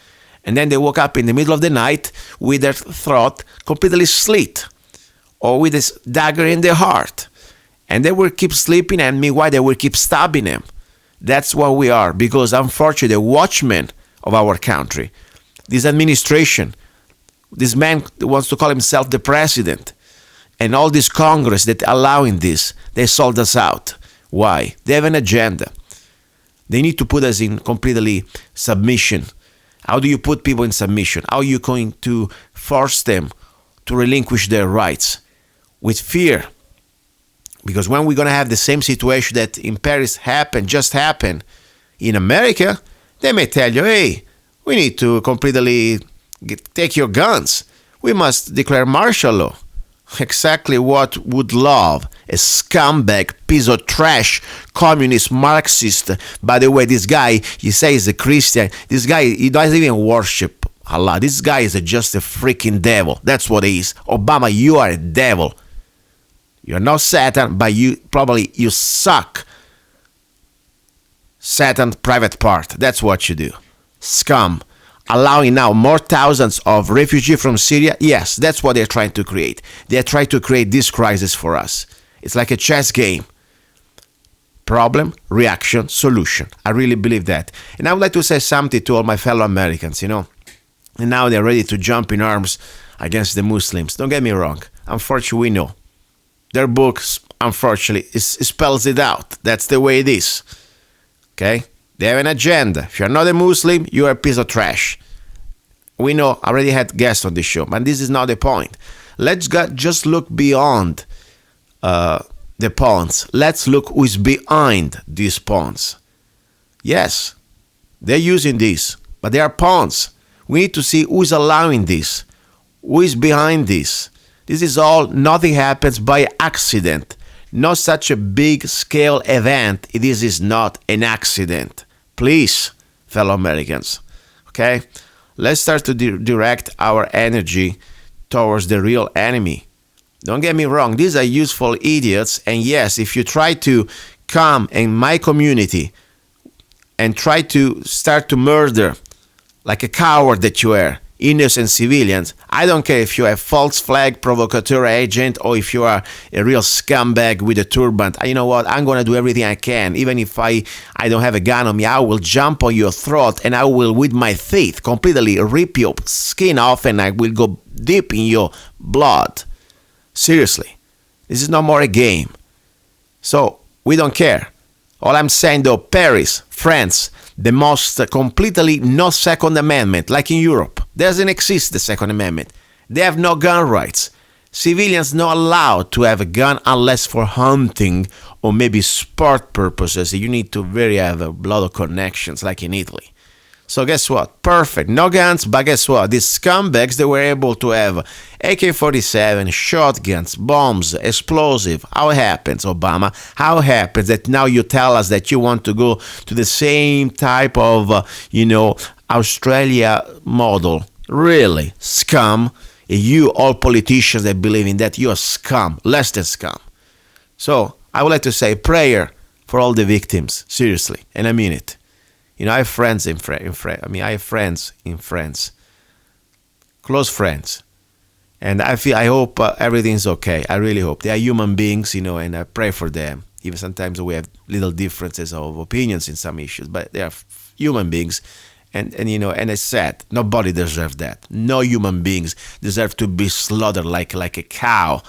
And then they woke up in the middle of the night with their throat completely slit, or with a dagger in their heart. And they will keep sleeping, and meanwhile they will keep stabbing them. That's what we are, because unfortunately the watchmen of our country, this administration, this man wants to call himself the president, and all this Congress that allowing this, they sold us out. Why? They have an agenda. They need to put us in completely submission. How do you put people in submission? How are you going to force them to relinquish their rights? With fear. Because when we're going to have the same situation that in Paris just happened in America, they may tell you, hey, we need to completely take your guns. We must declare martial law. Exactly what would love a scumbag, piece of trash, communist, Marxist. By the way, this guy, he says he's a Christian. This guy, he doesn't even worship Allah. This guy is just a freaking devil. That's what he is. Obama, you are a devil. You're not Satan, but you suck. Satan's private part. That's what you do. Scum. Allowing now more thousands of refugees from Syria. Yes, that's what they're trying to create. They're trying to create this crisis for us. It's like a chess game. Problem, reaction, solution. I really believe that. And I would like to say something to all my fellow Americans, And now they're ready to jump in arms against the Muslims. Don't get me wrong. Unfortunately, we know. Their books, unfortunately, spells it out. That's the way it is. Okay? They have an agenda. If you're not a Muslim, you're a piece of trash. We know, I already had guests on this show, but this is not the point. Let's just look beyond the pawns. Let's look who's behind these pawns. Yes, they're using this, but they are pawns. We need to see who's allowing this, who is behind this. This is all, nothing happens by accident. Not such a big scale event. This is not an accident. Please, fellow Americans, okay? Let's start to direct our energy towards the real enemy. Don't get me wrong, these are useful idiots, and yes, if you try to come in my community and try to start to murder like a coward that you are, innocent civilians, I don't care if you are a false flag provocateur agent or if you are a real scumbag with a turban. You know what? I'm going to do everything I can. Even if I don't have a gun on me, I will jump on your throat and I will, with my teeth, completely rip your skin off and I will go deep in your blood. Seriously. This is no more a game. So, we don't care. All I'm saying though, Paris, France, the most completely no Second Amendment, like in Europe. Doesn't exist the Second Amendment. They have no gun rights. Civilians not allowed to have a gun unless for hunting or maybe sport purposes. You need to really have a lot of connections, like in Italy. So guess what? Perfect. No guns, but guess what? These scumbags, they were able to have AK-47, shotguns, bombs, explosive. How happens, Obama? How happens that now you tell us that you want to go to the same type of, Australia model? Really? Scum? You, all politicians that believe in that, you're scum. Less than scum. So I would like to say prayer for all the victims. Seriously. And I mean it. I have friends I have friends in France, close friends, and I hope everything's okay. I really hope they are human beings, and I pray for them. Even sometimes we have little differences of opinions in some issues, but they are human beings, and it's sad. Nobody deserves that. No human beings deserve to be slaughtered like a cow,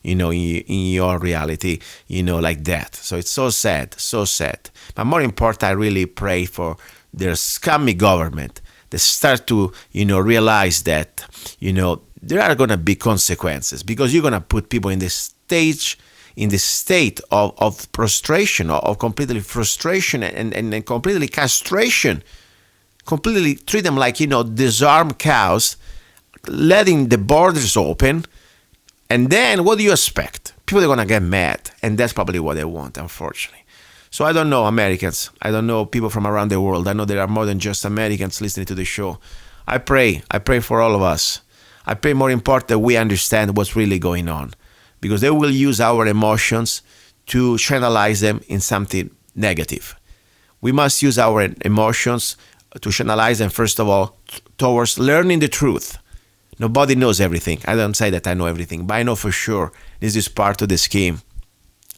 in your reality, like that. So it's so sad, so sad. But more important, I really pray for their scummy government that start to, realize that, there are going to be consequences, because you're going to put people in this state of prostration, of completely frustration and completely castration, completely treat them like, disarmed cows, letting the borders open. And then what do you expect? People are going to get mad. And that's probably what they want, unfortunately. So I don't know, Americans. I don't know people from around the world. I know there are more than just Americans listening to the show. I pray for all of us. I pray, more important, that we understand what's really going on. Because they will use our emotions to channelize them in something negative. We must use our emotions to channelize them, first of all, towards learning the truth. Nobody knows everything. I don't say that I know everything, but I know for sure this is part of the scheme.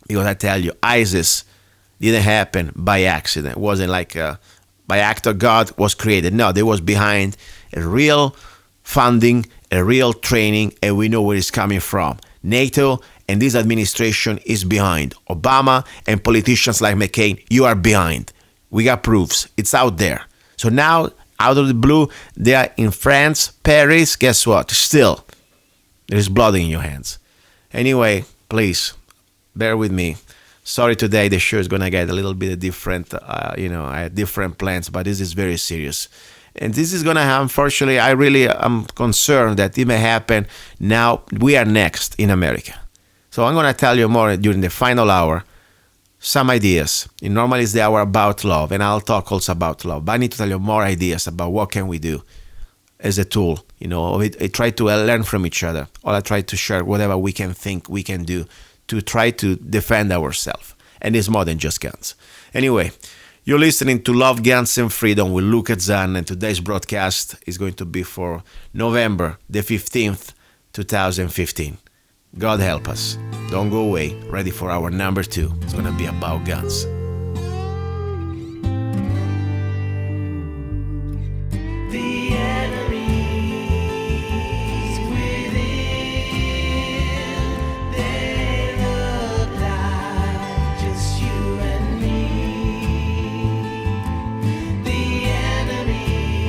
Because I tell you, ISIS didn't happen by accident. It wasn't like by act of God was created. No, there was behind a real funding, a real training, and we know where it's coming from. NATO and this administration is behind. Obama and politicians like McCain, you are behind. We got proofs. It's out there. So now, out of the blue, they are in France, Paris. Guess what? Still, there's blood in your hands. Anyway, please, bear with me. Sorry today, the show is going to get a little bit different. I had different plans, but this is very serious. And this is going to happen, unfortunately, I really am concerned that it may happen now. We are next in America. So I'm going to tell you more during the final hour. Some ideas. Normally it's the hour about love, and I'll talk also about love. But I need to tell you more ideas about what can we do as a tool. I try to learn from each other, or I try to share whatever we can think we can do to try to defend ourselves. And it's more than just guns. Anyway, you're listening to Love, Guns, and Freedom with Luca Zanna, and today's broadcast is going to be for November the 15th, 2015. God help us. Don't go away. Ready for our number 2. It's going to be about guns. The enemies within, they look like just you and me. The enemies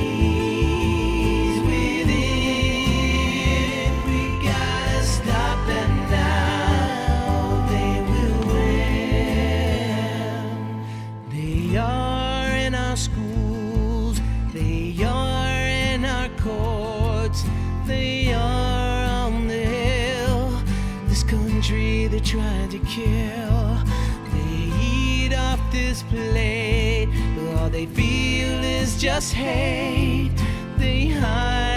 within, we gotta stop them now. They will win. They are in our schools. They are in our courts. They are on the hill. This country they're trying to kill. They eat off this plate, but all they feel is just hate. They hide